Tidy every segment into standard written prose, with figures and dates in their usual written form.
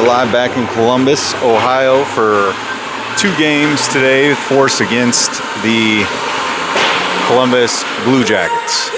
live back in Columbus, Ohio for 2 games today. Force against the Columbus Blue Jackets.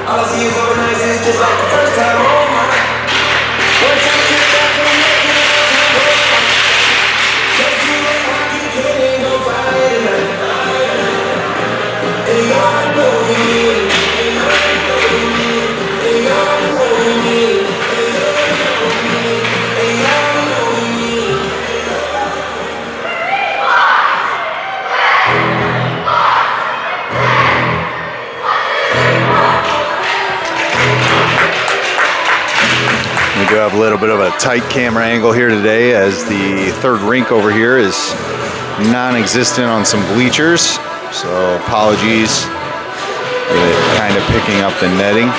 All I see is organizing, just like the first time on my one time to the back and make it all time on. Just do it like you can and go fight it. And y'all know me. And y'all know me. And y'all know me. And y'all know me. We do have a little bit of a tight camera angle here today as the third rink over here is non-existent on some bleachers. So apologies for kind of picking up the netting.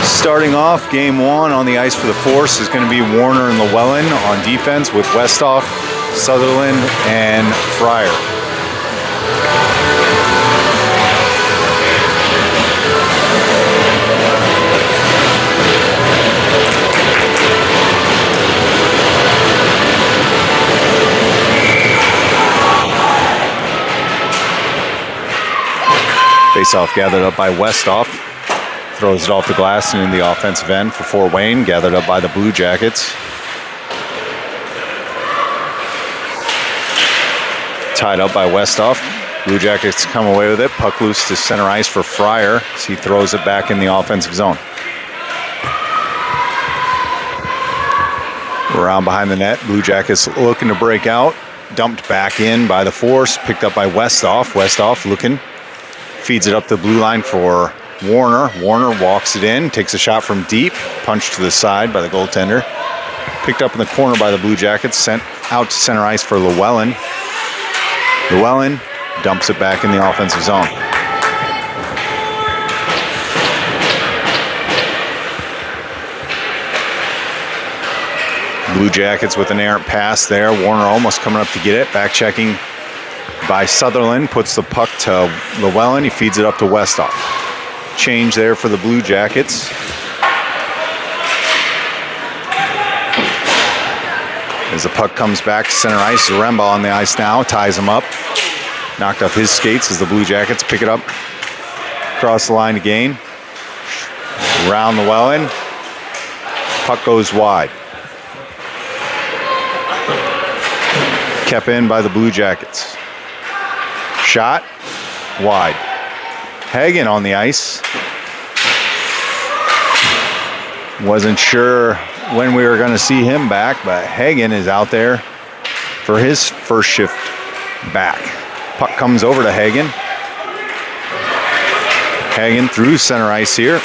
Starting off game 1 on the ice for the Force is going to be Warner and Llewellyn on defense with Westhoff, Sutherland, and Fryer. Face-off gathered up by Westhoff. Throws it off the glass and in the offensive end for Fort Wayne. Gathered up by the Blue Jackets. Tied up by Westhoff. Blue Jackets come away with it. Puck loose to center ice for Fryer as he throws it back in the offensive zone. Around behind the net. Blue Jackets looking to break out. Dumped back in by the Force. Picked up by Westhoff. Westhoff looking. Feeds it up the blue line for Warner. Warner walks it in, takes a shot from deep, punched to the side by the goaltender. Picked up in the corner by the Blue Jackets, sent out to center ice for Llewellyn. Llewellyn dumps it back in the offensive zone. Blue Jackets with an errant pass there. Warner almost coming up to get it. Back checking by Sutherland, puts the puck to Llewellyn. He feeds it up to Westhoff. Change there for the Blue Jackets. As the puck comes back to center ice, Zaremba on the ice now, ties him up. Knocked off his skates as the Blue Jackets pick it up. Across the line again. Around Llewellyn. Puck goes wide. Kept in by the Blue Jackets. Shot, wide. Hagen on the ice. Wasn't sure when we were going to see him back, but Hagen is out there for his first shift back. Puck comes over to Hagen. Hagen through center ice here.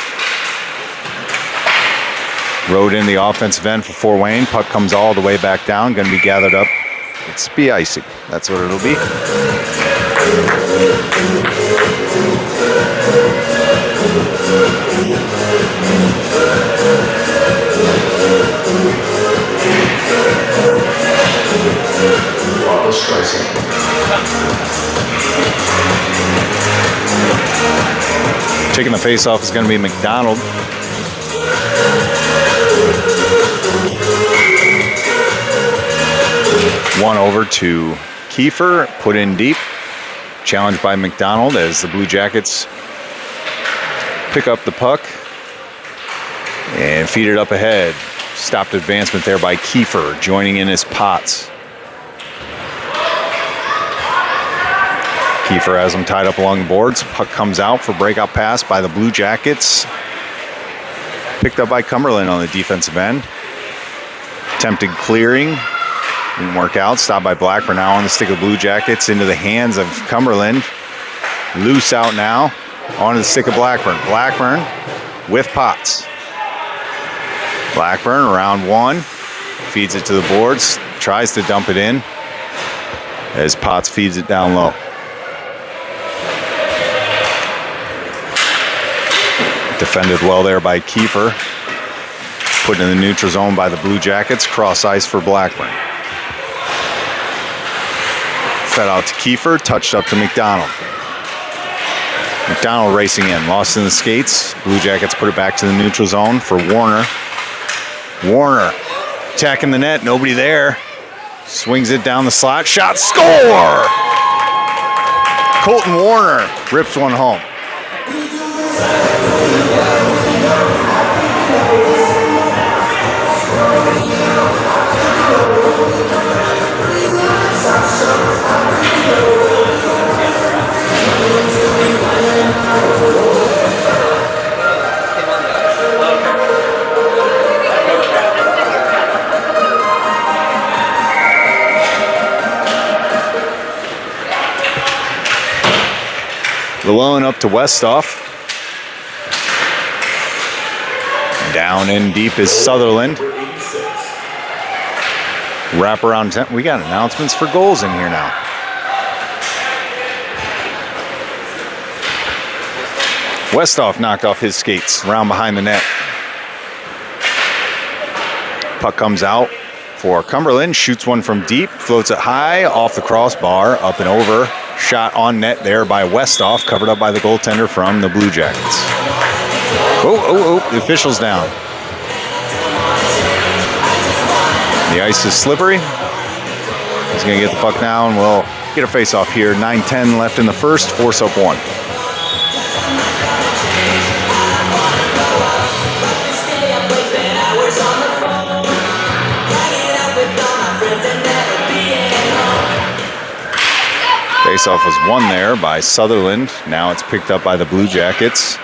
Rode in the offensive end for Fort Wayne. Puck comes all the way back down. Going to be gathered up. It's be icing. That's what it'll be. Taking the face-off is going to be McDonald. One over to Kiefer, put in deep. Challenged by McDonald as the Blue Jackets pick up the puck and feed it up ahead. Stopped advancement there by Kiefer, joining in his Potts. Kiefer has him tied up along the boards. Puck comes out for breakout pass by the Blue Jackets. Picked up by Cumberland on the defensive end. Attempted clearing. Didn't work out. Stopped by Blackburn now on the stick of Blue Jackets into the hands of Cumberland. Loose out now onto the stick of Blackburn. Blackburn with Potts. Blackburn around one. Feeds it to the boards. Tries to dump it in as Potts feeds it down low. Defended well there by Kiefer. Put in the neutral zone by the Blue Jackets. Cross ice for Blackburn. Fed out to Kiefer. Touched up to McDonald. McDonald racing in. Lost in the skates. Blue Jackets put it back to the neutral zone for Warner. Warner attacking the net. Nobody there. Swings it down the slot. Shot. Score! Colton Warner rips one home. Llewellyn up to Westhoff. Down in deep is Sutherland. Wrap around 10. We got announcements for goals in here now. Westhoff knocked off his skates, round behind the net. Puck comes out for Cumberland, shoots one from deep, floats it high, off the crossbar, up and over. Shot on net there by Westhoff, covered up by the goaltender from the Blue Jackets. The official's down. The ice is slippery. He's going to get the puck now, and we'll get a face-off here. 9:10 left in the first, force up one. Face-off was won there by Sutherland. Now it's picked up by the Blue Jackets.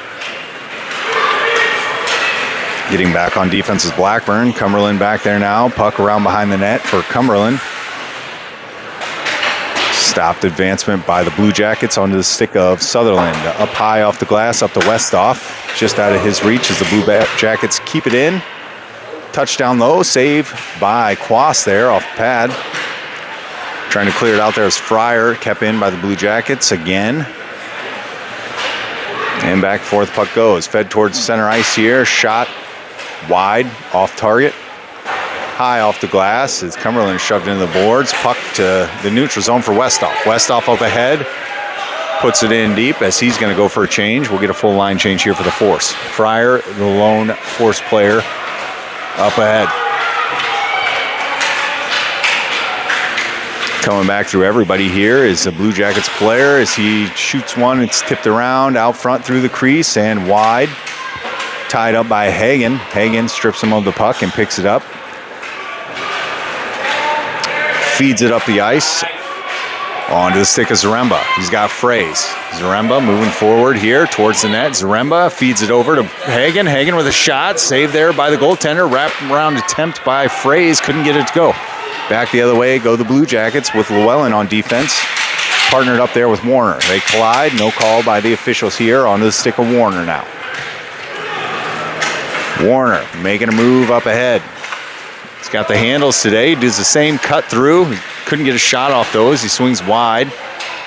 Getting back on defense is Blackburn. Cumberland back there now. Puck around behind the net for Cumberland. Stopped advancement by the Blue Jackets onto the stick of Sutherland. Up high off the glass, up to Westhoff. Just out of his reach as the Blue Jackets keep it in. Touchdown low, save by Quas there off the pad. Trying to clear it out there as Fryer, kept in by the Blue Jackets again. And back and forth puck goes. Fed towards center ice here. Shot wide, off target. High off the glass as Cumberland shoved into the boards. Puck to the neutral zone for Westhoff. Westhoff up ahead. Puts it in deep as he's going to go for a change. We'll get a full line change here for the Force. Fryer, the lone Force player, up ahead. Coming back through everybody here is the Blue Jackets player as he shoots one. It's tipped around out front through the crease and wide. Tied up by Hagen. Hagen strips him of the puck and picks it up. Feeds it up the ice. Onto the stick of Zaremba. He's got Fraze. Zaremba moving forward here towards the net. Zaremba feeds it over to Hagen. Hagen with a shot. Saved there by the goaltender. Wrap around attempt by Fraze. Couldn't get it to go. Back the other way go the Blue Jackets with Llewellyn on defense. Partnered up there with Warner. They collide. No call by the officials here. Onto the stick of Warner now. Warner making a move up ahead. He's got the handles today. Does the same cut through. He couldn't get a shot off those. He swings wide.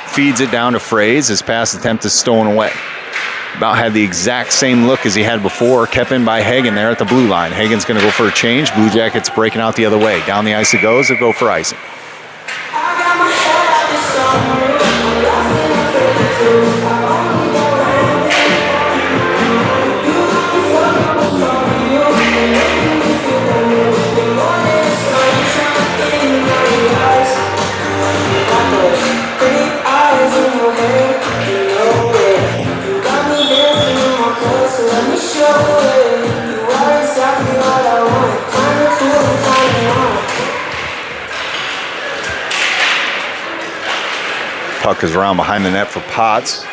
Feeds it down to Fraze. His pass attempt is stolen away. About had the exact same look as he had before. Kept in by Hagen there at the blue line. Hagen's going to go for a change. Blue Jackets breaking out the other way. Down the ice it goes. They'll go for icing. Puck is around behind the net for Potts.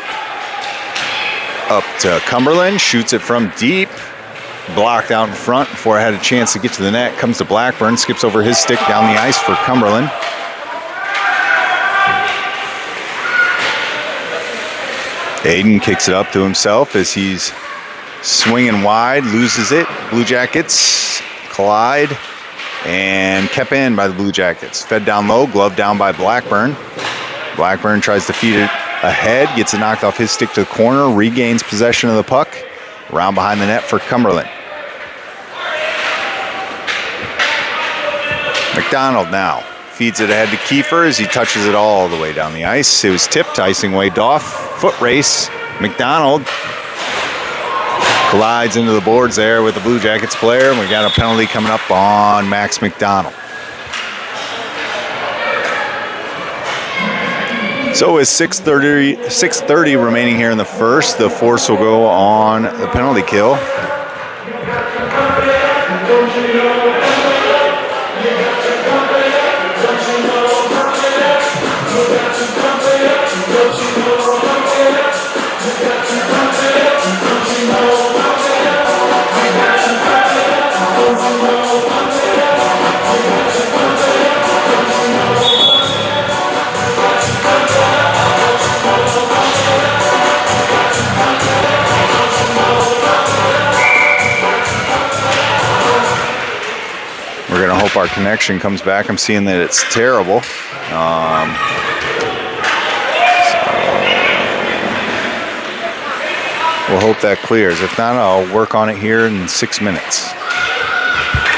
Up to Cumberland, shoots it from deep. Blocked out in front before I had a chance to get to the net. Comes to Blackburn, skips over his stick down the ice for Cumberland. Aiden kicks it up to himself as he's swinging wide, loses it. Blue Jackets collide and kept in by the Blue Jackets. Fed down low, glove down by Blackburn. Blackburn tries to feed it ahead, gets it knocked off his stick to the corner, regains possession of the puck, Around behind the net for Cumberland. McDonald now feeds it ahead to Kiefer as he touches it all the way down the ice. It was tipped, icing waved off. Foot race. McDonald collides into the boards there with the Blue Jackets player, and we got a penalty coming up on Max McDonald. So with 6:30 remaining here in the first, the Force will go on the penalty kill. We're going to hope our connection comes back. I'm seeing that it's terrible. We'll hope that clears. If not, I'll work on it here in 6 minutes.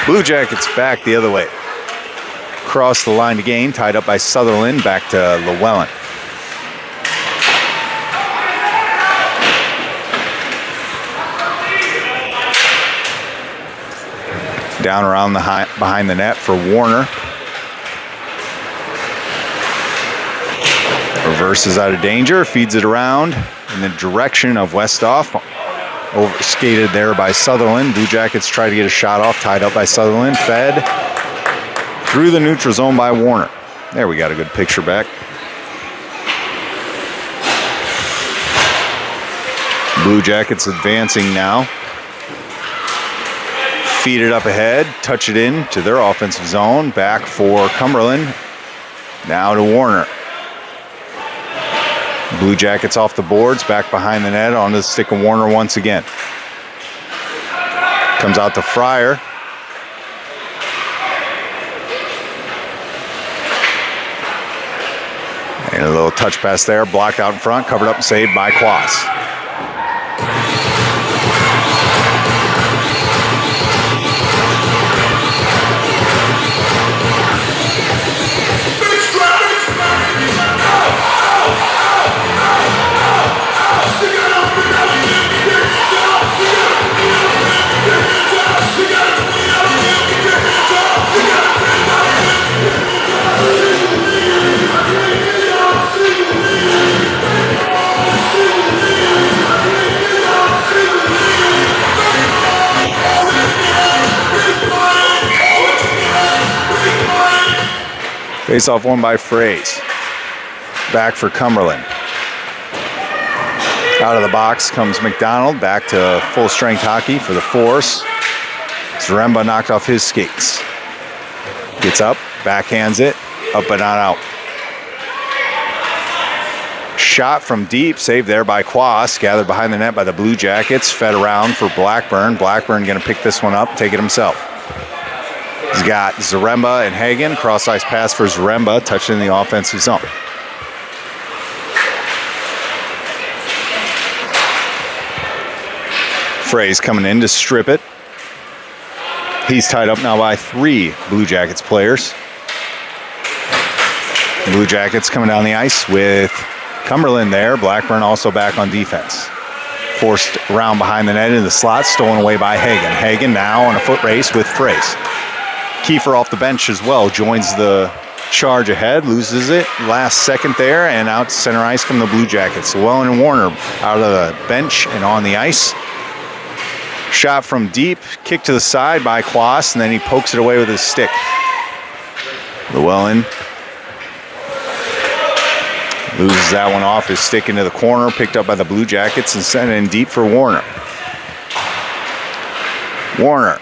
Blue Jackets back the other way. Cross the line to gain, tied up by Sutherland, back to Llewellyn. Down around the behind the net for Warner. Reverses out of danger, feeds it around in the direction of Westhoff. Over skated there by Sutherland. Blue Jackets try to get a shot off, tied up by Sutherland. Fed through the neutral zone by Warner. There, we got a good picture back. Blue Jackets advancing now. Feed it up ahead, touch it in to their offensive zone. Back for Cumberland. Now to Warner. Blue Jackets off the boards, back behind the net, onto the stick of Warner once again. Comes out to Fryer. And a little touch pass there, blocked out in front, covered up and saved by Quas. Face-off won by Fraze. Back for Cumberland. Out of the box comes McDonald. Back to full-strength hockey for the Force. Zaremba knocked off his skates. Gets up, backhands it, up but not out. Shot from deep, saved there by Quas. Gathered behind the net by the Blue Jackets. Fed around for Blackburn. Blackburn going to pick this one up, take it himself. He's got Zaremba and Hagen. Cross-ice pass for Zaremba, touching the offensive zone. Fraze coming in to strip it. He's tied up now by 3 Blue Jackets players. Blue Jackets coming down the ice with Cumberland there. Blackburn also back on defense. Forced around behind the net in the slot, stolen away by Hagen. Hagen now on a foot race with Fraze. Kiefer off the bench as well, joins the charge ahead, loses it last second there, and out to center ice come the Blue Jackets. Llewellyn and Warner out of the bench and on the ice. Shot from deep, kick to the side by Quas, and then he pokes it away with his stick. Llewellyn loses that one off his stick into the corner, picked up by the Blue Jackets and sent it in deep for Warner. Warner.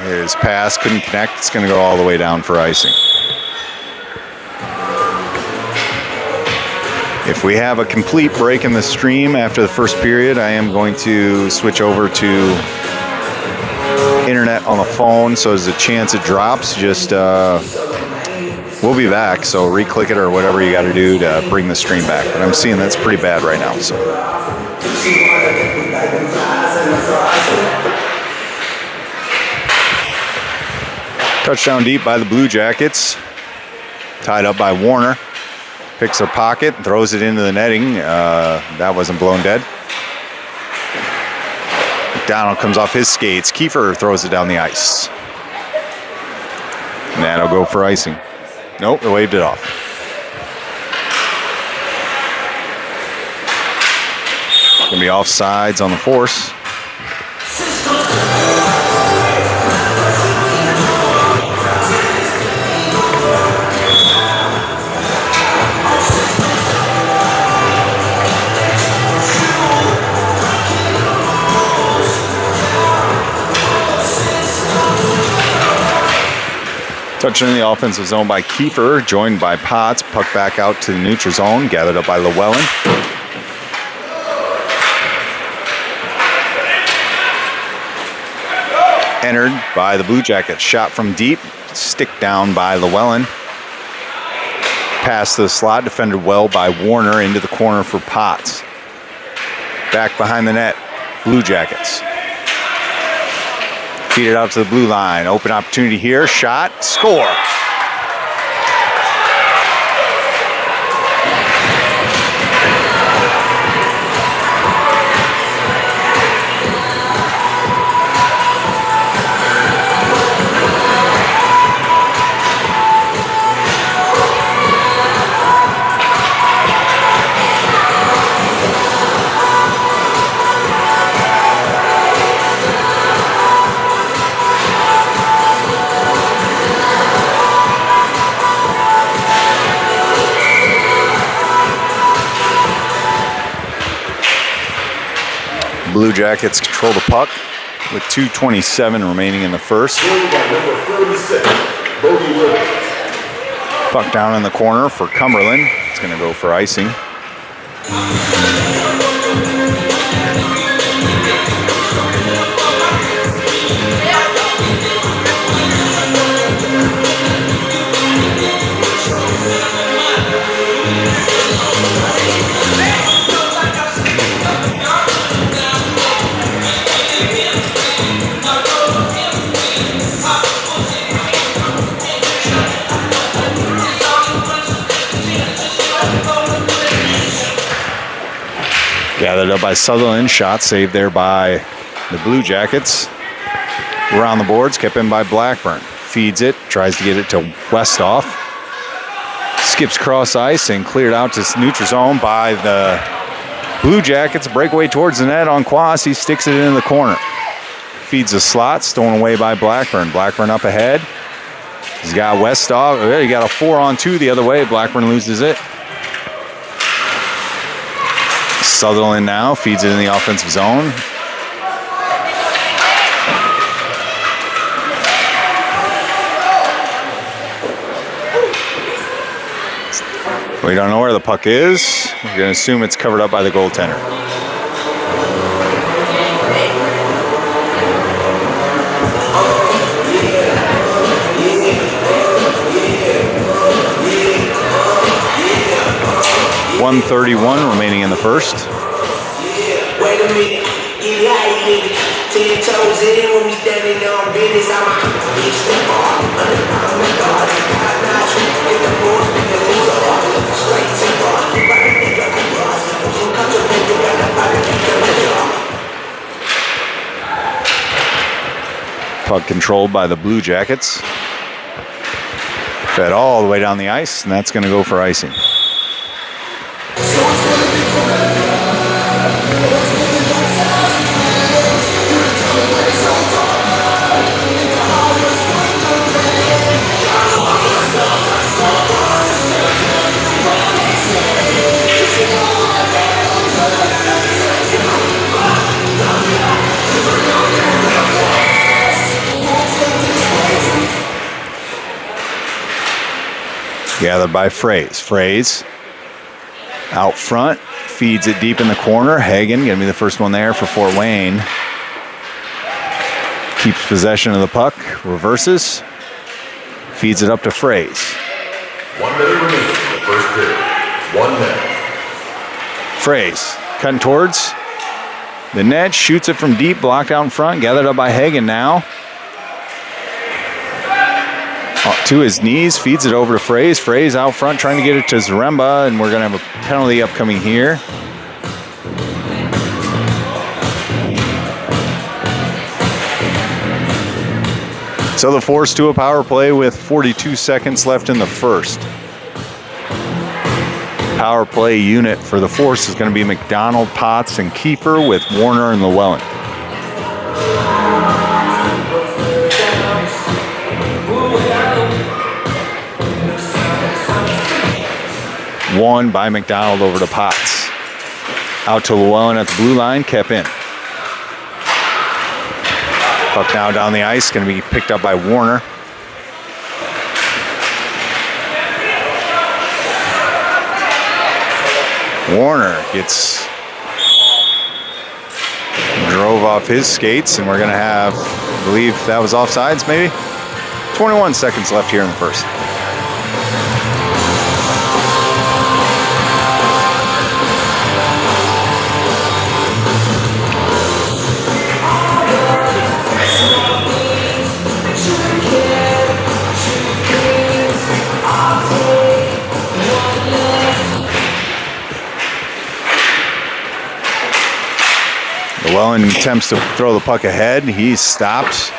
His pass couldn't connect. It's going to go all the way down for icing. If we have a complete break in the stream after the first period, I am going to switch over to internet on the phone, so there's a chance it drops. Just we'll be back, so re-click it or whatever you got to do to bring the stream back. But I'm seeing that's pretty bad right now. So. Touchdown deep by the Blue Jackets. Tied up by Warner. Picks a pocket, throws it into the netting. That wasn't blown dead. McDonald comes off his skates. Kiefer throws it down the ice. And that'll go for icing. Nope, they waved it off. Gonna be offsides on the force. Touching in the offensive zone by Kiefer, joined by Potts. Puck back out to the neutral zone, gathered up by Llewellyn. Entered by the Blue Jackets. Shot from deep, stick down by Llewellyn. Pass to the slot, defended well by Warner into the corner for Potts. Back behind the net, Blue Jackets. Feed it out to the blue line. Open opportunity here. Shot. Score. Blue Jackets control the puck with 2:27 remaining in the first. Puck down in the corner for Cumberland. It's going to go for icing. Gathered up by Sutherland. Shot saved there by the Blue Jackets. Around the boards, kept in by Blackburn. Feeds it, tries to get it to Westhoff. Skips cross ice and cleared out to neutral zone by the Blue Jackets. Breakaway towards the net on Quas. He sticks it in the corner. Feeds the slot, stolen away by Blackburn. Blackburn up ahead. He's got Westhoff. He got a 4-on-2 the other way. Blackburn loses it. Sutherland now feeds it in the offensive zone. We don't know where the puck is. We're going to assume it's covered up by the goaltender. .131 remaining in the first. Wait a minute, get how you need it. 10 toes in when we standing on business. I'm a bitch step on. I'm the guard. I'm not sure. Get the board. Get the loser. Straight to bar. Right in the other bars. You cut your finger down the body. Puck controlled by the Blue Jackets. Fed all the way down the ice, and that's going to go for icing. Gathered by Fraze. Fraze out front, feeds it deep in the corner. Hagen going to be the first one there for Fort Wayne. Keeps possession of the puck, reverses, feeds it up to Fraze. 1 minute remaining in the first period. 1 minute. Fraze cutting towards the net, shoots it from deep, blocked out in front, gathered up by Hagen now. To his knees, feeds it over to Fraze. Fraze out front trying to get it to Zaremba, and we're going to have a penalty upcoming here. So the Force to a power play with 42 seconds left in the first. Power play unit for the Force is going to be McDonald, Potts, and Kiefer with Warner and Llewellyn. One by McDonald over to Potts. Out to Llewellyn at the blue line, kept in. Puck now down the ice, going to be picked up by Warner. Warner drove off his skates, and we're going to have, I believe that was offsides maybe? 21 seconds left here in the first. Llewellyn attempts to throw the puck ahead. He's stopped.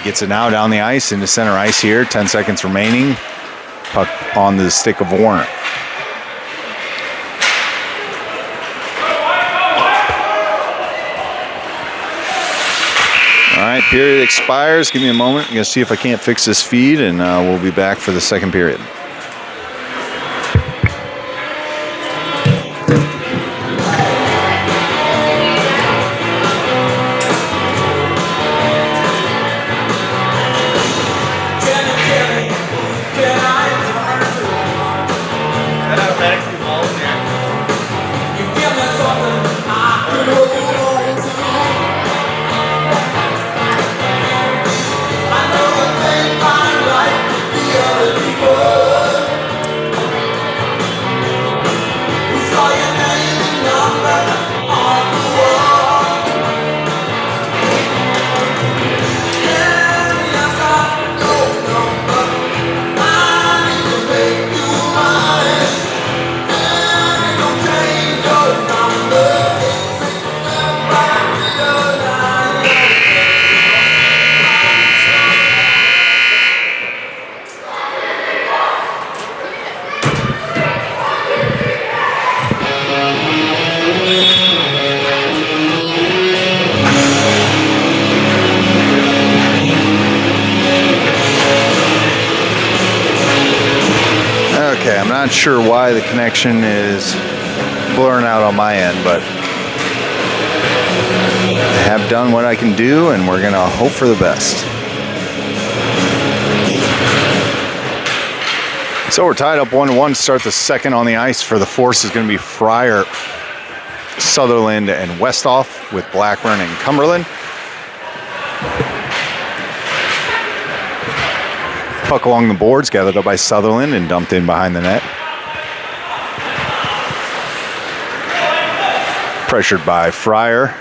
Gets it now down the ice into center ice here. 10 seconds remaining. Puck on the stick of Warner. All right, period expires. Give me a moment. I'm going to see if I can't fix this feed, and we'll be back for the second period. Okay, I'm not sure why the connection is blurring out on my end, but I have done what I can do, and we're going to hope for the best. So we're tied up 1-1. Start the second on the ice for the Force is going to be Fryer, Sutherland, and Westhoff with Blackburn and Cumberland. Puck along the boards, gathered up by Sutherland and dumped in behind the net. Pressured by Fryer.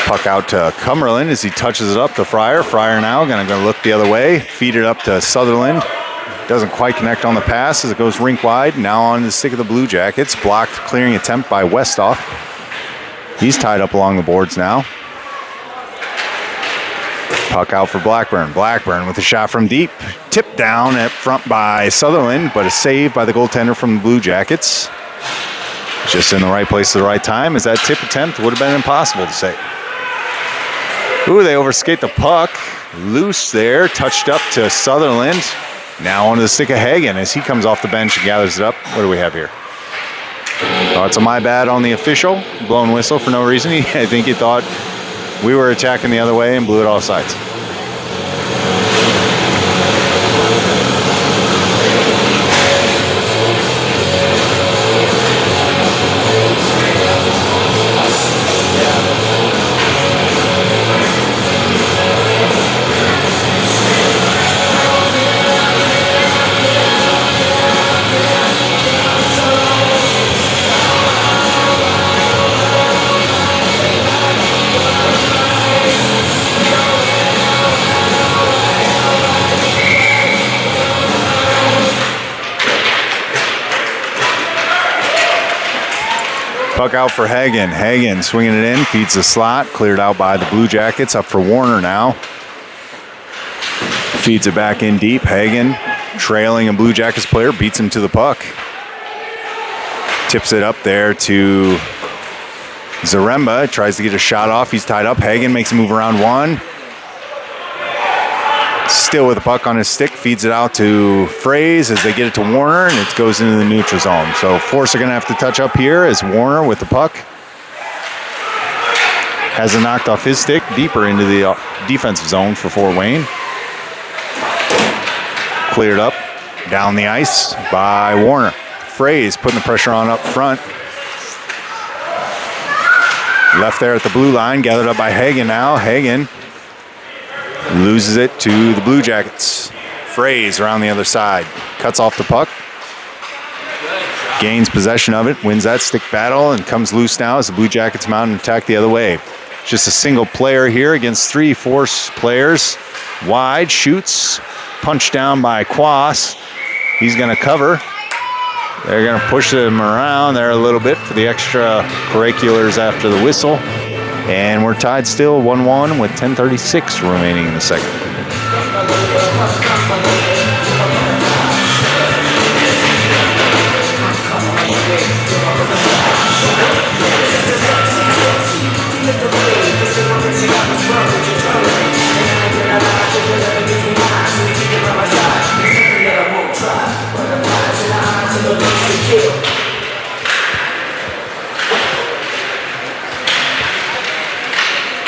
Puck out to Cumberland as he touches it up to Fryer. Fryer now going to look the other way. Feed it up to Sutherland. Doesn't quite connect on the pass as it goes rink wide. Now on the stick of the Blue Jackets. Blocked clearing attempt by Westhoff. He's tied up along the boards now. Puck out for Blackburn. Blackburn with a shot from deep. Tipped down at front by Sutherland, but a save by the goaltender from the Blue Jackets. Just in the right place at the right time, as that tip attempt would have been impossible to save. Ooh, they overskate the puck. Loose there, touched up to Sutherland. Now onto the stick of Hagen as he comes off the bench and gathers it up. What do we have here? Oh, it's a my bad on the official. Blown whistle for no reason. I think he thought we were attacking the other way and blew it off sides. Puck out for Hagen. Hagen swinging it in, feeds the slot, cleared out by the Blue Jackets. Up for Warner now. Feeds it back in deep. Hagen, trailing a Blue Jackets player, beats him to the puck. Tips it up there to Zaremba. Tries to get a shot off. He's tied up. Hagen makes a move around one. Still with the puck on his stick, feeds it out to Fraze as they get it to Warner, and it goes into the neutral zone. So Force are going to have to touch up here as Warner with the puck. Has it knocked off his stick deeper into the defensive zone for Fort Wayne. Cleared up down the ice by Warner. Fraze putting the pressure on up front. Left there at the blue line, gathered up by Hagen now. Hagen loses it to the Blue Jackets. Fraze around the other side. Cuts off the puck. Gains possession of it. Wins that stick battle and comes loose now as the Blue Jackets mount an attack the other way. Just a single player here against 3 Force players. Wide, shoots. Punched down by Quas. He's going to cover. They're going to push him around there a little bit for the extra curriculars after the whistle. And we're tied still 1-1 with 10:36 remaining in the second.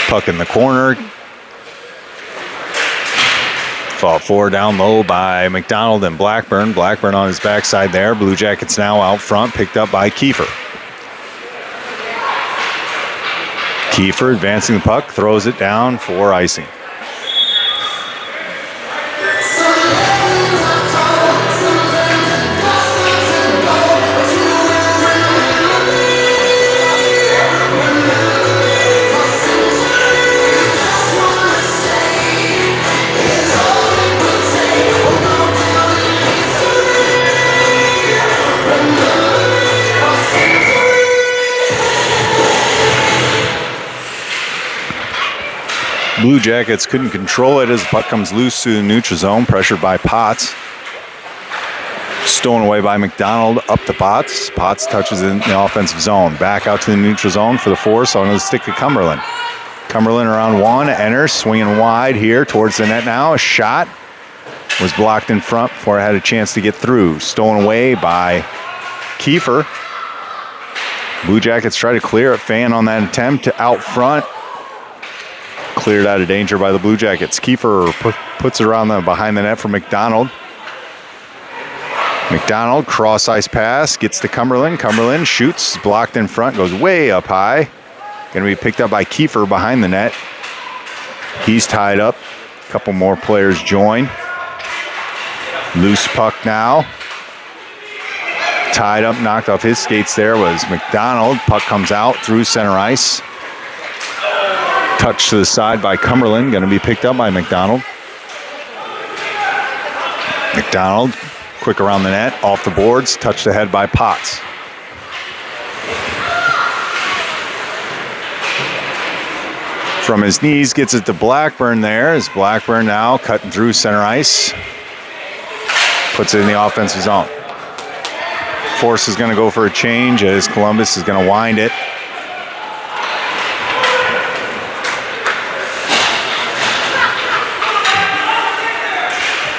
Puck in the corner. Fought forward down low by McDonald and Blackburn. Blackburn on his backside there. Blue Jackets now out front, picked up by Kiefer. Kiefer advancing the puck, throws it down for icing. Blue Jackets couldn't control it as the puck comes loose to the neutral zone, pressured by Potts. Stolen away by McDonald, up to Potts. Potts touches in the offensive zone. Back out to the neutral zone for the Force on the stick of Cumberland. Cumberland around one, enters, swinging wide here towards the net now. A shot was blocked in front before it had a chance to get through. Stolen away by Kiefer. Blue Jackets try to clear it. Fan on that attempt to out front. Cleared out of danger by the Blue Jackets. Kiefer puts it around behind the net for McDonald. McDonald, cross ice pass, gets to Cumberland. Cumberland shoots, blocked in front, goes way up high. Going to be picked up by Kiefer behind the net. He's tied up. A couple more players join. Loose puck now. Tied up, knocked off his skates there was McDonald. Puck comes out through center ice. Touch to the side by Cumberland, going to be picked up by McDonald. McDonald, quick around the net, off the boards, touched ahead by Potts. From his knees, gets it to Blackburn there, as Blackburn now cutting through center ice. Puts it in the offensive zone. Force is going to go for a change as Columbus is going to wind it.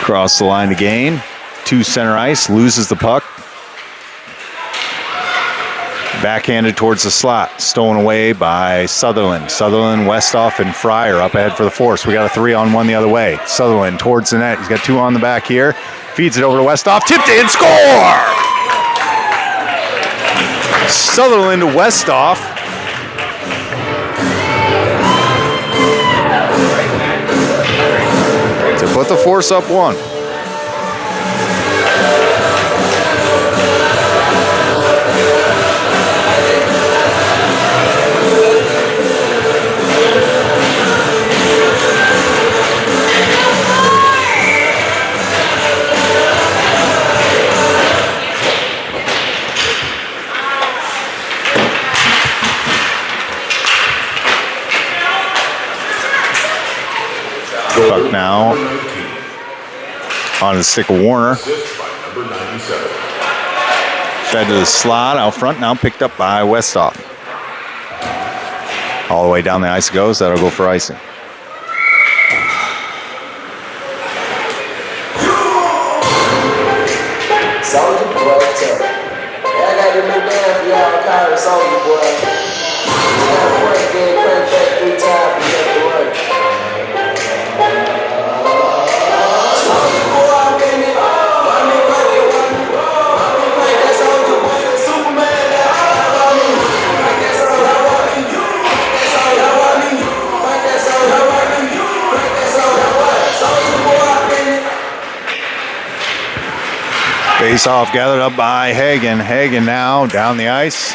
Across the line to gain. To center ice, loses the puck. Backhanded towards the slot. Stolen away by Sutherland. Sutherland, Westhoff, and Fryer up ahead for the Force. We got a 3-on-1 the other way. Sutherland towards the net. He's got 2 on the back here. Feeds it over to Westhoff. Tipped in, score! Sutherland to Westhoff. To put the Force up 1. On the stick of Warner. Assist by number 97. Fed to the slot out front, now picked up by Westhoff. All the way down the ice it goes. That'll go for icing. Soldier boy, tell me. Yeah, I got to move down for y'all. Call him Soldier boy. You gotta work, then crank back 3 times and get to work. Soldier boy, I'm in it. I'm in crank it, I'm in crank that Soldier boy, Superman. Crank that Soldier, I want you. Crank that Soldier, I want you. Crank that Soldier, I want you. Crank that Soldier, I want you. Soldier boy, I'm in it. Face off gathered up by Hagen. Hagen now down the ice.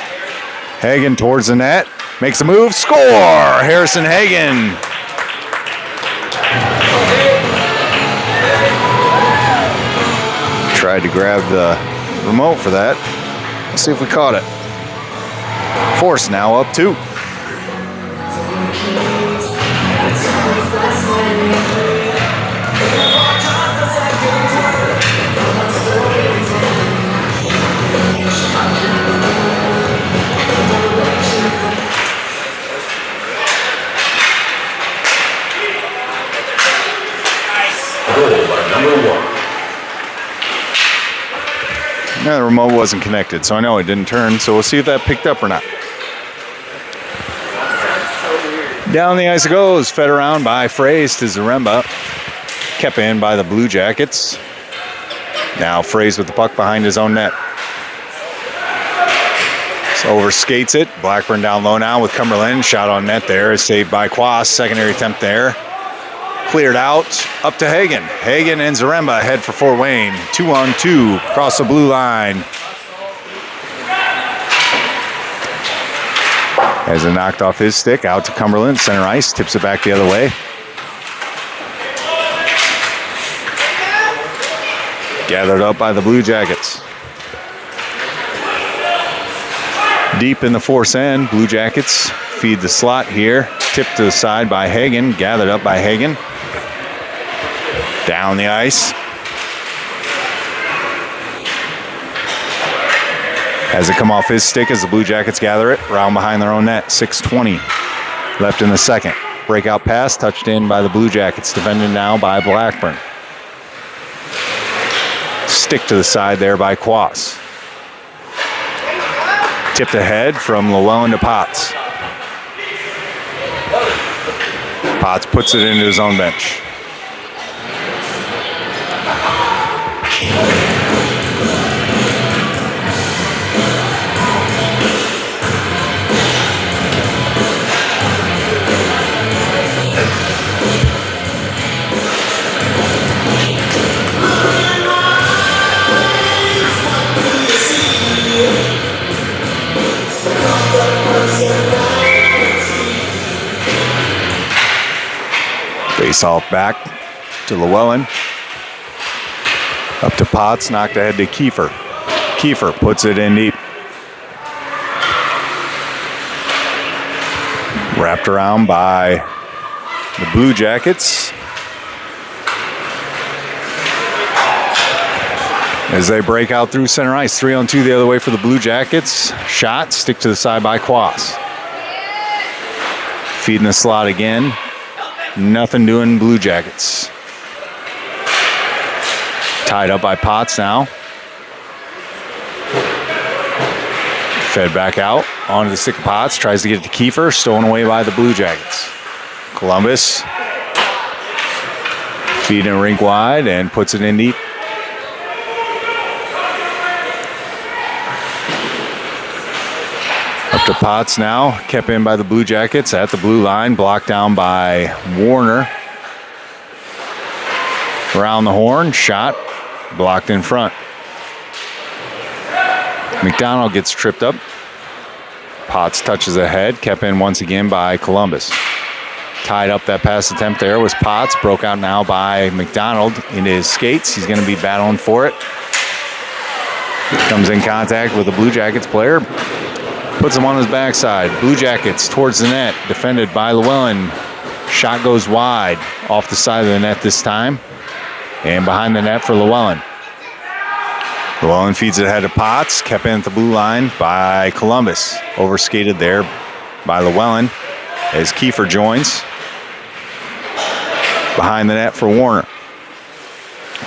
Hagen towards the net. Makes a move. Score! Harrison Hagen. Tried to grab the remote for that. Let's see if we caught it. Force now up 2. Goal by number 1. Yeah, the remote wasn't connected, so I know it didn't turn, so we'll see if that picked up or not. Down the ice it goes, fed around by Fraze to Zaremba. Kept in by the Blue Jackets. Now Fraze with the puck behind his own net. So overskates it. Blackburn down low now with Cumberland. Shot on net there is saved by Quas. Secondary attempt there. Cleared out, up to Hagen. Hagen and Zaremba head for Fort Wayne. 2-on-2, across the blue line. Has it knocked off his stick, out to Cumberland, center ice, tips it back the other way. Gathered up by the Blue Jackets. Deep in the force end, Blue Jackets feed the slot here. Tipped to the side by Hagen, gathered up by Hagen. Down the ice. Has it come off his stick as the Blue Jackets gather it. Round behind their own net. 6:20 left in the second. Breakout pass touched in by the Blue Jackets. Defended now by Blackburn. Stick to the side there by Quas. Tipped ahead from Llewellyn to Potts. Potts puts it into his own bench. Face off back to Llewellyn. Up to Potts, knocked ahead to Kiefer. Kiefer puts it in deep. Wrapped around by the Blue Jackets. As they break out through center ice. 3-on-2 the other way for the Blue Jackets. Shot, stick to the side by Quas. Feeding the slot again. Nothing doing Blue Jackets. Tied up by Potts now. Fed back out onto the stick of Potts. Tries to get it to Kiefer. Stolen away by the Blue Jackets. Columbus feeding it rink wide and puts it in deep. Up to Potts now. Kept in by the Blue Jackets at the blue line. Blocked down by Warner. Around the horn. Shot. Blocked in front. McDonald gets tripped up. Potts touches ahead. Kept in once again by Columbus. Tied up that pass attempt there was Potts. Broke out now by McDonald into his skates. He's going to be battling for it. Comes in contact with the Blue Jackets player. Puts him on his backside. Blue Jackets towards the net. Defended by Llewellyn. Shot goes wide. Off the side of the net this time. And behind the net for Llewellyn. Llewellyn feeds it ahead to Potts. Kept in at the blue line by Columbus. Overskated there by Llewellyn as Kiefer joins. Behind the net for Warner.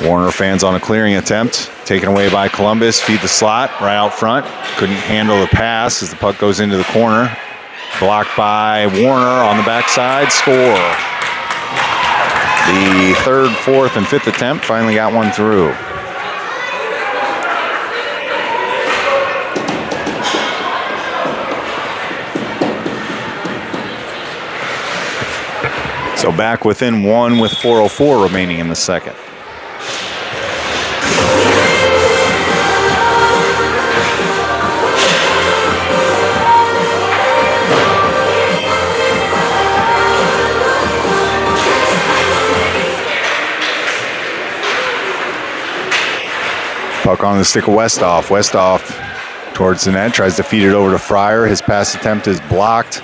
Warner fans on a clearing attempt. Taken away by Columbus. Feed the slot right out front. Couldn't handle the pass as the puck goes into the corner. Blocked by Warner on the backside. Score. The third, fourth, and fifth attempt finally got one through. So back within one with 4:04 remaining in the second. Puck on the stick of Westhoff. Westhoff towards the net, tries to feed it over to Fryer. His pass attempt is blocked.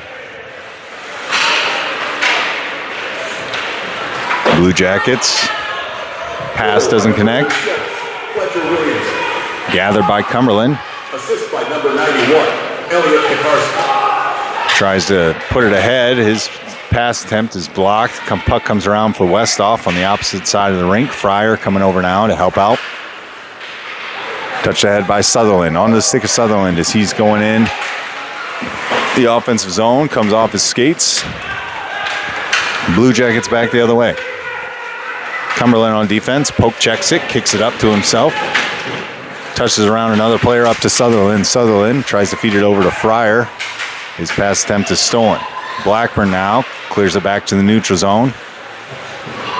Blue Jackets. Pass doesn't connect. Gathered by Cumberland. Assist by number 91, Elliot Pekarsky. Tries to put it ahead. His pass attempt is blocked. Puck comes around for Westhoff on the opposite side of the rink. Fryer coming over now to help out. Touched ahead by Sutherland. Onto the stick of Sutherland as he's going in. The offensive zone comes off his skates. Blue Jackets back the other way. Cumberland on defense. Poke checks it, kicks it up to himself. Touches around another player up to Sutherland. Sutherland tries to feed it over to Fryer. His pass attempt is stolen. Blackburn now clears it back to the neutral zone.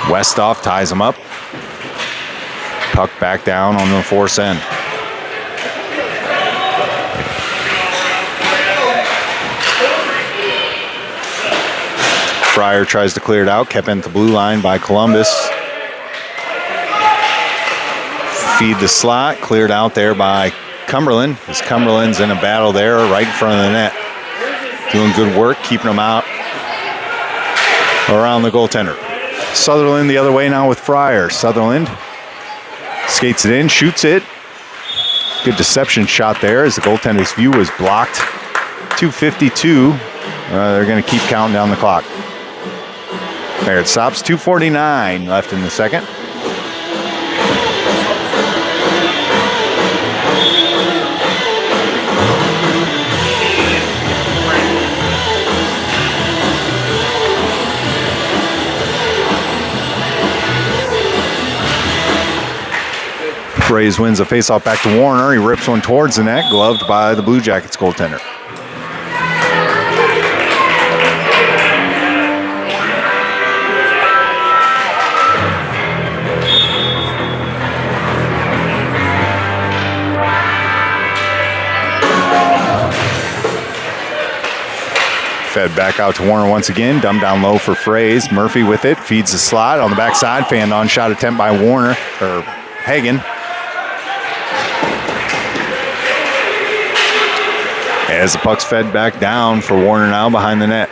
Westhoff ties him up. Puck back down on the force end. Fryer tries to clear it out. Kept in at the blue line by Columbus. Feed the slot. Cleared out there by Cumberland. As Cumberland's in a battle there right in front of the net. Doing good work, keeping them out around the goaltender. Sutherland the other way now with Fryer. Sutherland skates it in, shoots it. Good deception shot there as the goaltender's view was blocked. 2:52. They're going to keep counting down the clock. There it stops. 2:49 left in the second. Fraze wins the faceoff back to Warner. He rips one towards the net, gloved by the Blue Jackets goaltender. Fed back out to Warner once again. Dumped down low for Fraze. Murphy with it. Feeds the slot on the backside. Fan on shot attempt by Warner, or Hagen. As the puck's fed back down for Warner now behind the net.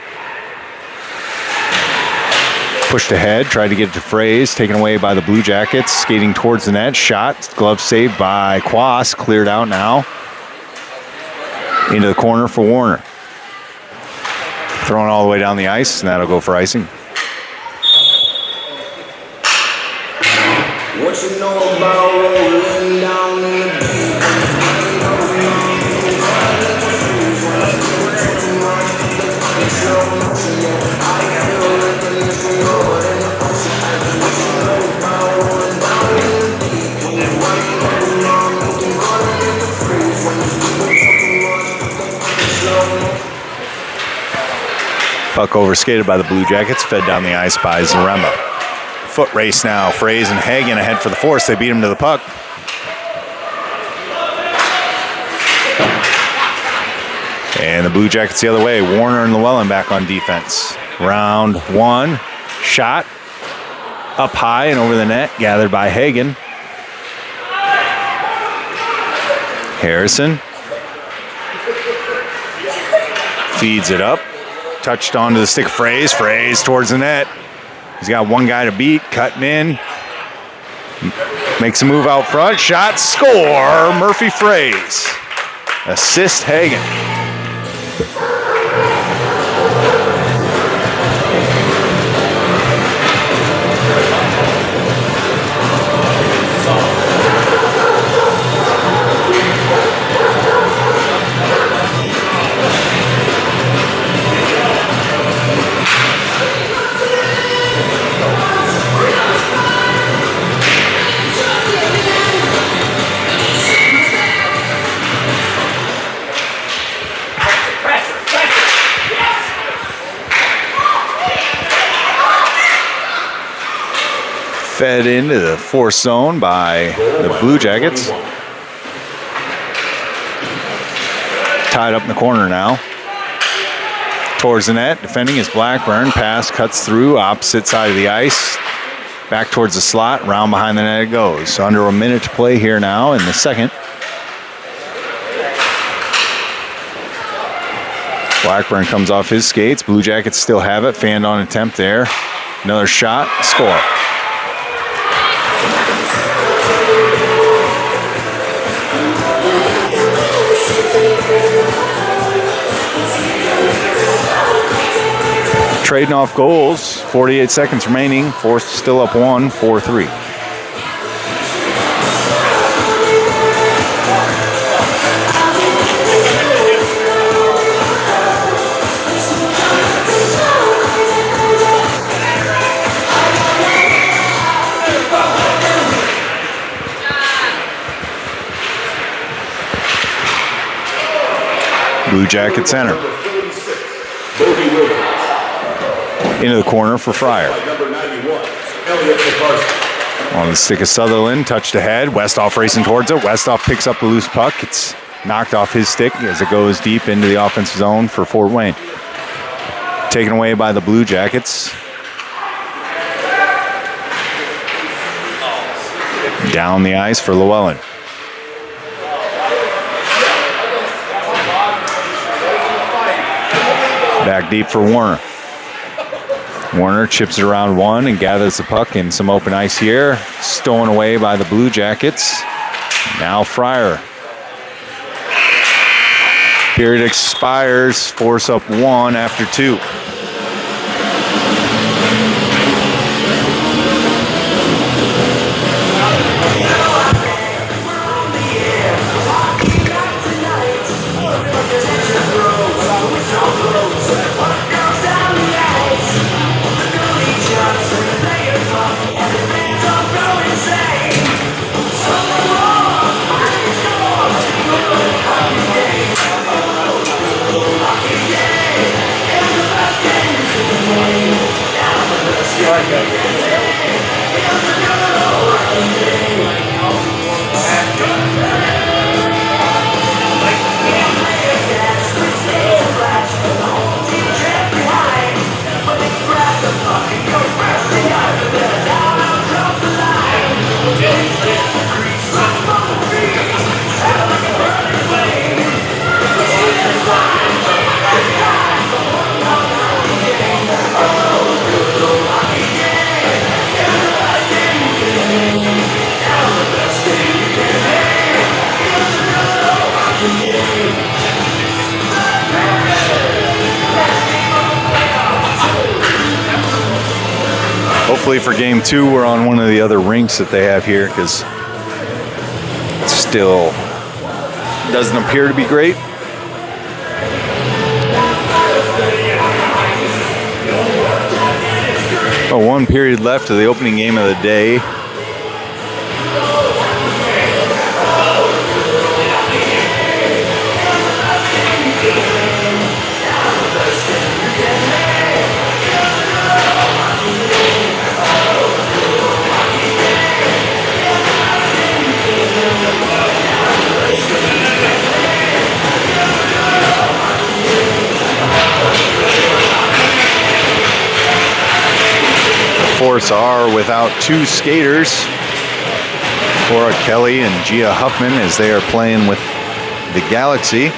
Pushed ahead, tried to get it to Fraze, taken away by the Blue Jackets, skating towards the net. Shot, glove saved by Quas, cleared out now. Into the corner for Warner. Thrown all the way down the ice, and that'll go for icing. What you know about rolling down in the deep? Puck overskated by the Blue Jackets, fed down the ice by Zaremba. Foot race now. Fraze and Hagen ahead for the force. They beat him to the puck. And the Blue Jackets the other way. Warner and Llewellyn back on defense. Round one. Shot. Up high and over the net. Gathered by Hagen. Harrison. Feeds it up. Touched onto the stick of Fraze. Fraze towards the net. He's got one guy to beat. Cutting in. Makes a move out front. Shot. Score. Murphy Fraze. Assist Hagen. Fed into the force zone by the Blue Jackets. Tied up in the corner now. Towards the net, defending is Blackburn. Pass cuts through, opposite side of the ice. Back towards the slot, round behind the net it goes. So under a minute to play here now in the second. Blackburn comes off his skates. Blue Jackets still have it. Fanned on attempt there. Another shot, score. Trading off goals, 48 seconds remaining. Force still up 1, 4-3. Blue Jacket center. Into the corner for Fryer. On the stick of Sutherland, touched ahead. Westhoff racing towards it. Westhoff picks up the loose puck. It's knocked off his stick as it goes deep into the offensive zone for Fort Wayne. Taken away by the Blue Jackets. Down the ice for Llewellyn. Back deep for Warner. Warner chips it around one and gathers the puck in some open ice here. Stolen away by the Blue Jackets. Now Fryer. Period expires. Force up 1 after 2. Hopefully for game 2, we're on one of the other rinks that they have here because it still doesn't appear to be great. Oh, 1 period left of the opening game of the day. Force are without 2 skaters. Cora Kelly and Gia Huffman as they are playing with the Galaxy.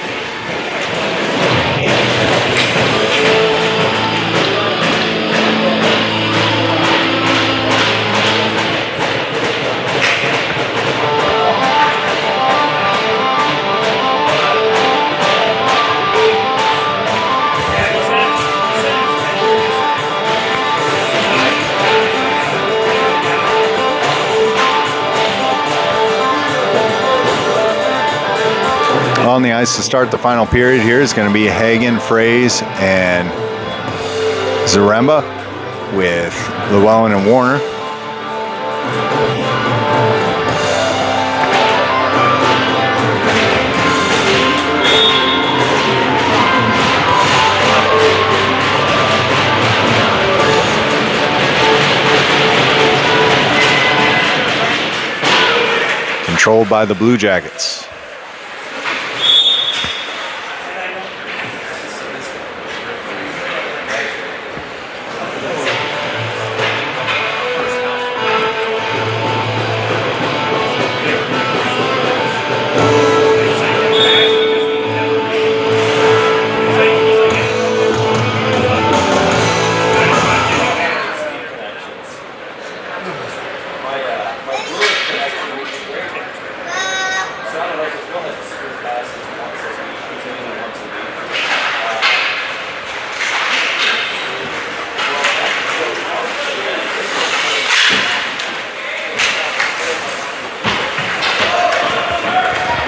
On the ice to start the final period here is going to be Hagen, Fraze, and Zaremba with Llewellyn and Warner. Controlled by the Blue Jackets.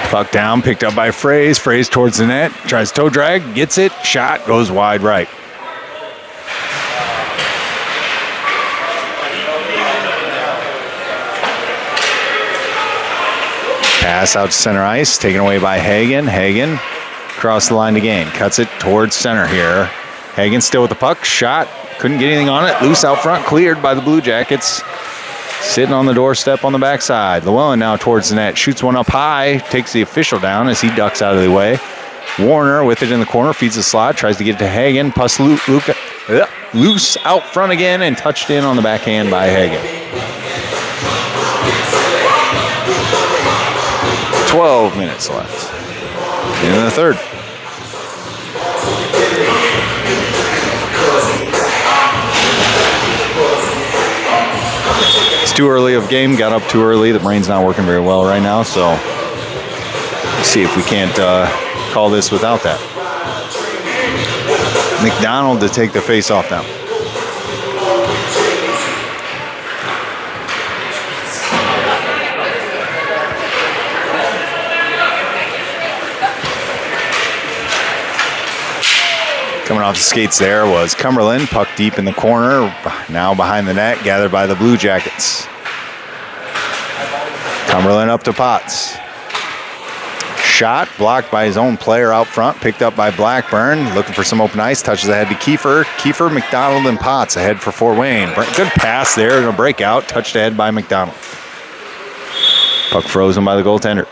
Puck down, picked up by Fraze. Fraze towards the net, tries toe drag, gets it, shot, goes wide right. Pass out to center ice, taken away by Hagen. Hagen across the line to gain, cuts it towards center here. Hagen still with the puck, shot, couldn't get anything on it, loose out front, cleared by the Blue Jackets. Sitting on the doorstep on the backside. Llewellyn now towards the net. Shoots one up high. Takes the official down as he ducks out of the way. Warner with it in the corner. Feeds the slot. Tries to get it to Hagen. Puss loose out front again and touched in on the backhand by Hagen. 12 minutes left in the third. It's too early of game, got up too early. The brain's not working very well right now, so let's see if we can't call this without that. McDonald to take the face off now. Coming off the skates there was Cumberland, puck deep in the corner, now behind the net, gathered by the Blue Jackets. Cumberland up to Potts. Shot, blocked by his own player out front, picked up by Blackburn, looking for some open ice, touches ahead to Kiefer. Kiefer, McDonald, and Potts ahead for Fort Wayne. Good pass there, and a breakout, touched ahead by McDonald. Puck frozen by the goaltender.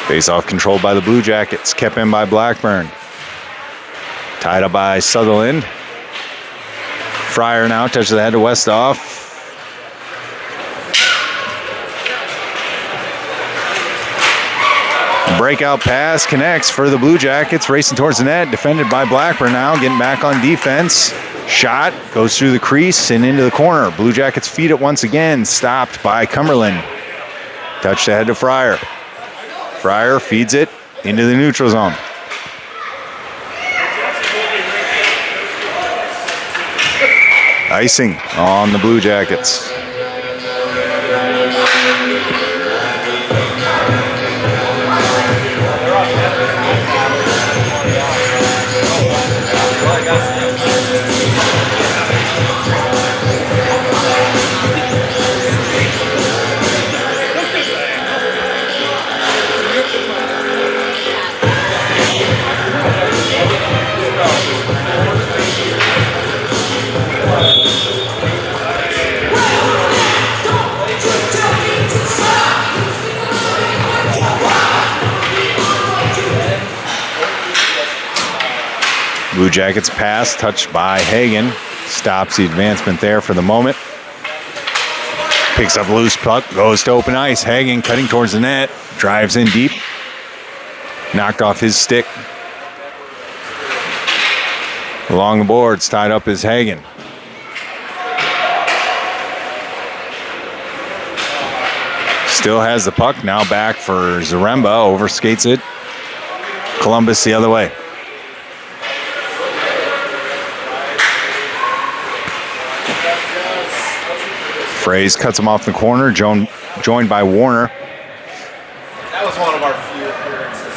Face-off controlled by the Blue Jackets, kept in by Blackburn. Tied up by Sutherland. Fryer now touches the head to Westhoff. Breakout pass connects for the Blue Jackets, racing towards the net, defended by Blackburn now, getting back on defense. Shot goes through the crease and into the corner. Blue Jackets feed it once again, stopped by Cumberland. Touched ahead to Fryer. Fryer feeds it into the neutral zone. Icing on the Blue Jackets. Blue Jackets pass, touched by Hagen. Stops the advancement there for the moment. Picks up loose puck, goes to open ice. Hagen cutting towards the net, drives in deep. Knocked off his stick. Along the boards, tied up is Hagen. Still has the puck. Now back for Zaremba. Overskates it. Columbus the other way. Fraze cuts him off the corner. Joined by Warner. That was one of our few appearances.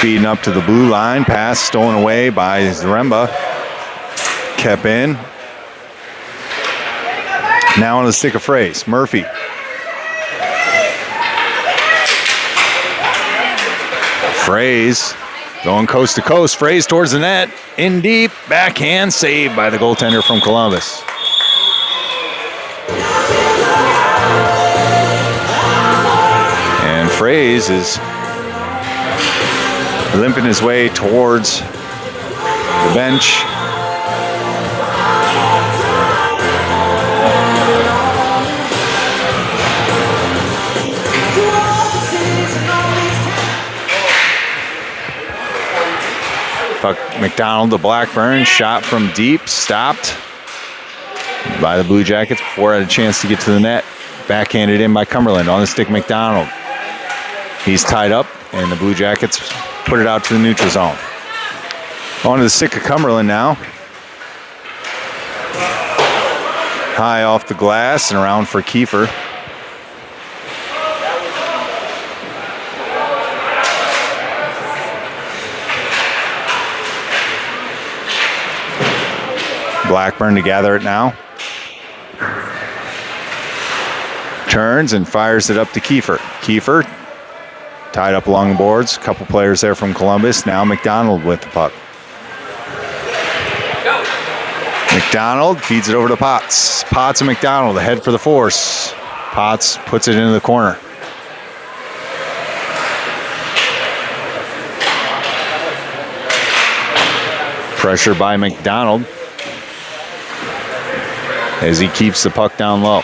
Feeding up to the blue line. Pass stolen away by Zaremba. Kept in. Now on the stick of Fraze. Murphy. Fraze going coast to coast. Fraze towards the net. In deep. Backhand saved by the goaltender from Columbus. And Fraze is limping his way towards the bench. Puck McDonald to Blackburn, shot from deep, stopped by the Blue Jackets before it had a chance to get to the net. Backhanded in by Cumberland on the stick McDonald. He's tied up and the Blue Jackets put it out to the neutral zone. On to the stick of Cumberland now. High off the glass and around for Kiefer. Blackburn to gather it now. Turns and fires it up to Kiefer. Kiefer tied up along the boards. A couple players there from Columbus. Now McDonald with the puck. McDonald feeds it over to Potts. Potts and McDonald ahead for the force. Potts puts it into the corner. Pressure by McDonald as he keeps the puck down low.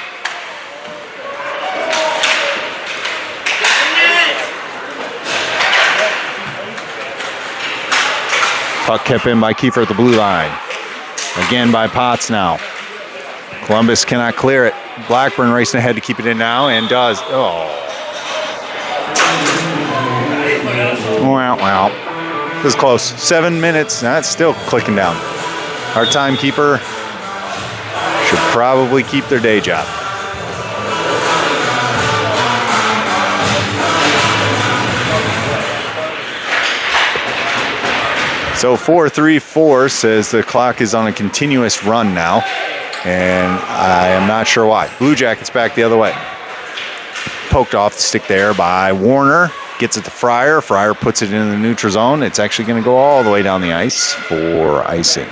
Puck kept in by Kiefer at the blue line. Again by Potts now. Columbus cannot clear it. Blackburn racing ahead to keep it in now and does. Oh. Wow. This is close. 7 minutes. That's still clicking down. Our timekeeper should probably keep their day job. So 4:34 says the clock is on a continuous run now, and I am not sure why. Blue Jackets back the other way. Poked off the stick there by Warner. Gets it to Fryer. Fryer puts it in the neutral zone. It's actually going to go all the way down the ice for icing.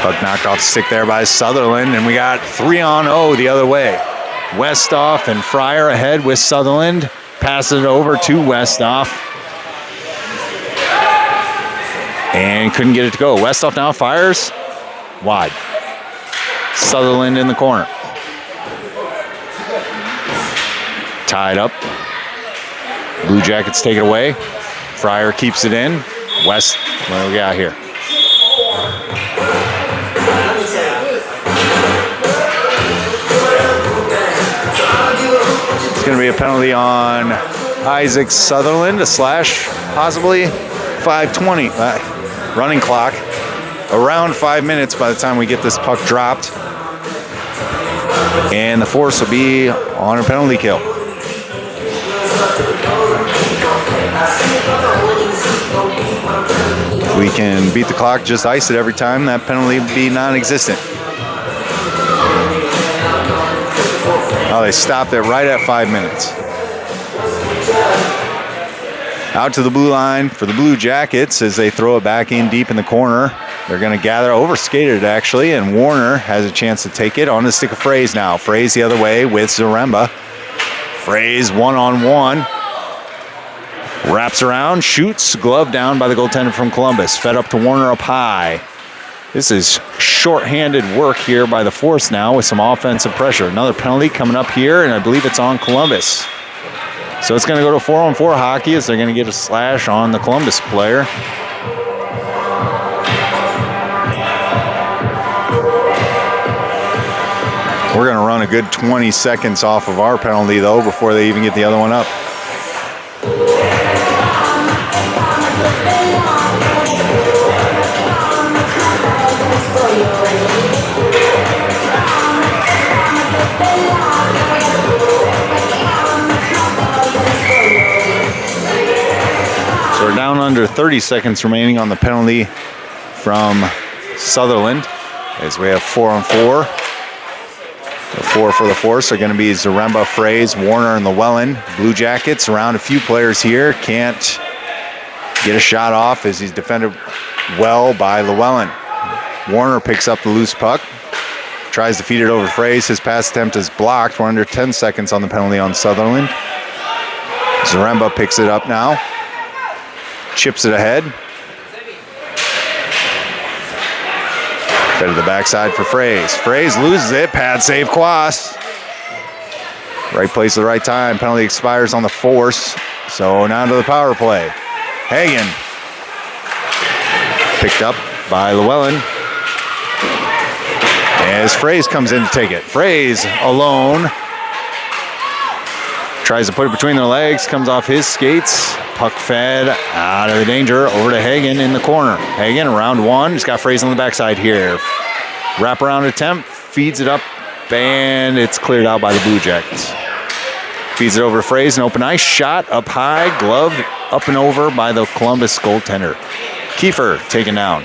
Puck knocked off the stick there by Sutherland, and we got 3-on-0 the other way. Westoff and Fryer ahead with Sutherland. Passes it over to Westoff. And couldn't get it to go. Westoff now fires wide. Sutherland in the corner. Tied up. Blue Jackets take it away. Fryer keeps it in. West, what do we got here? It's going to be a penalty on Isaac Sutherland, a slash, possibly 5:20. Running clock. Around 5 minutes by the time we get this puck dropped. And the Force will be on a penalty kill. If we can beat the clock, just ice it every time, that penalty would be non-existent. Oh, they stopped it right at 5 minutes. Out to the blue line for the Blue Jackets as they throw it back in deep in the corner. They're going to gather, overskated actually, and Warner has a chance to take it on the stick of Fraze now. Fraze the other way with Zaremba. Fraze one-on-one. Wraps around, shoots, glove down by the goaltender from Columbus. Fed up to Warner up high. This is short-handed work here by the Force now with some offensive pressure. Another penalty coming up here, and I believe it's on Columbus. So it's going to go to 4-on-4 hockey as they're going to get a slash on the Columbus player. We're going to run a good 20 seconds off of our penalty, though, before they even get the other one up. So we're down under 30 seconds remaining on the penalty from Sutherland as we have 4-on-4. The 4 for the Force are going to be Zaremba, Fraze, Warner, and Llewellyn. Blue Jackets around a few players here. Can't get a shot off as he's defended well by Llewellyn. Warner picks up the loose puck. Tries to feed it over Fraze. His pass attempt is blocked. We're under 10 seconds on the penalty on Sutherland. Zaremba picks it up now. Chips it ahead. Fed to the backside for Fraze. Fraze loses it. Pad save Quas. Right place at the right time. Penalty expires on the Force. So now to the power play. Hagen. Picked up by Llewellyn. As Fraze comes in to take it. Fraze alone. Tries to put it between their legs. Comes off his skates. Puck fed out of the danger over to Hagen in the corner. Hagen around one. He's got Fraze on the backside here. Wraparound attempt. Feeds it up. And it's cleared out by the Blue Jackets. Feeds it over to Fraze. An open ice shot up high. Gloved up and over by the Columbus goaltender. Kiefer taken down.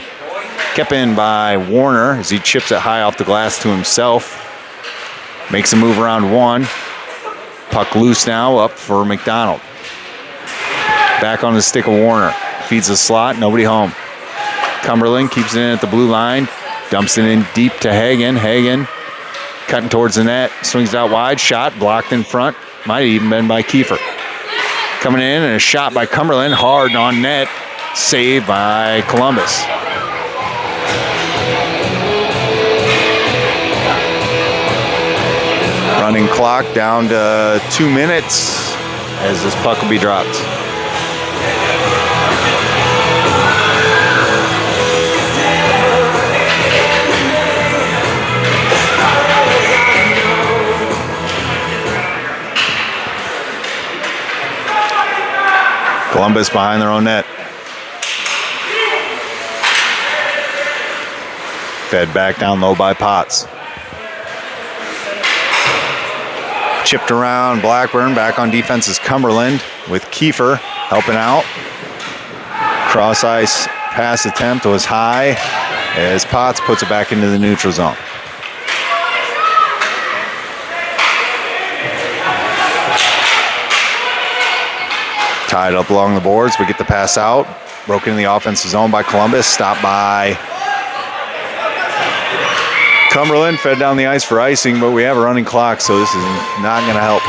Kept in by Warner as he chips it high off the glass to himself. Makes a move around one. Puck loose now up for McDonald. Back on the stick of Warner. Feeds the slot, nobody home. Cumberland keeps it in at the blue line. Dumps it in deep to Hagen. Hagen cutting towards the net. Swings it out wide. Shot blocked in front. Might have even been by Kiefer. Coming in and a shot by Cumberland. Hard on net. Saved by Columbus. Running clock down to 2 minutes as this puck will be dropped. Columbus behind their own net. Fed back down low by Potts. Chipped around Blackburn. Back on defense is Cumberland with Kiefer helping out. Cross ice pass attempt was high as Potts puts it back into the neutral zone. Tied up along the boards. We get the pass out. Broken in the offensive zone by Columbus. Stopped by Cumberland. Fed down the ice for icing, but we have a running clock, so this is not going to help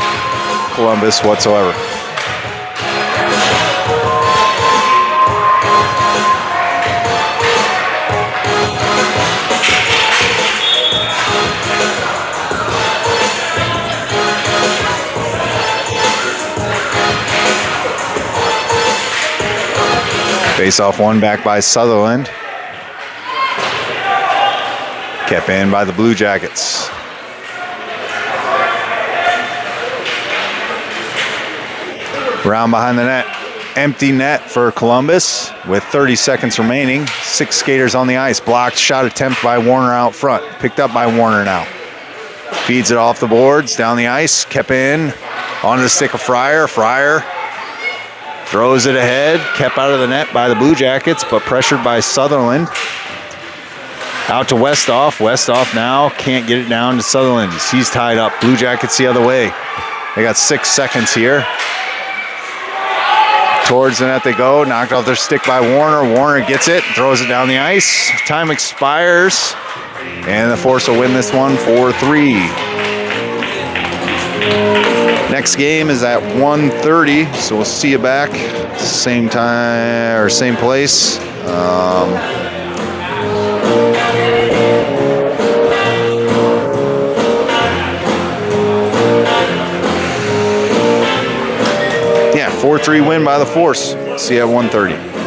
Columbus whatsoever. Face-off one back by Sutherland. Kept in by the Blue Jackets. Round behind the net. Empty net for Columbus with 30 seconds remaining. 6 skaters on the ice. Blocked shot attempt by Warner out front. Picked up by Warner now. Feeds it off the boards, down the ice. Kept in onto the stick of Fryer. Fryer throws it ahead, kept out of the net by the Blue Jackets, but pressured by Sutherland. Out to Westhoff. Westhoff now can't get it down to Sutherland. He's tied up. Blue Jackets the other way. They got 6 seconds here. Towards the net they go. Knocked off their stick by Warner. Warner gets it, throws it down the ice. Time expires, and the Force will win this one 4-3. Next game is at 1:30, so we'll see you back same time or same place. Yeah, 4-3 win by the Force. See you at 1:30.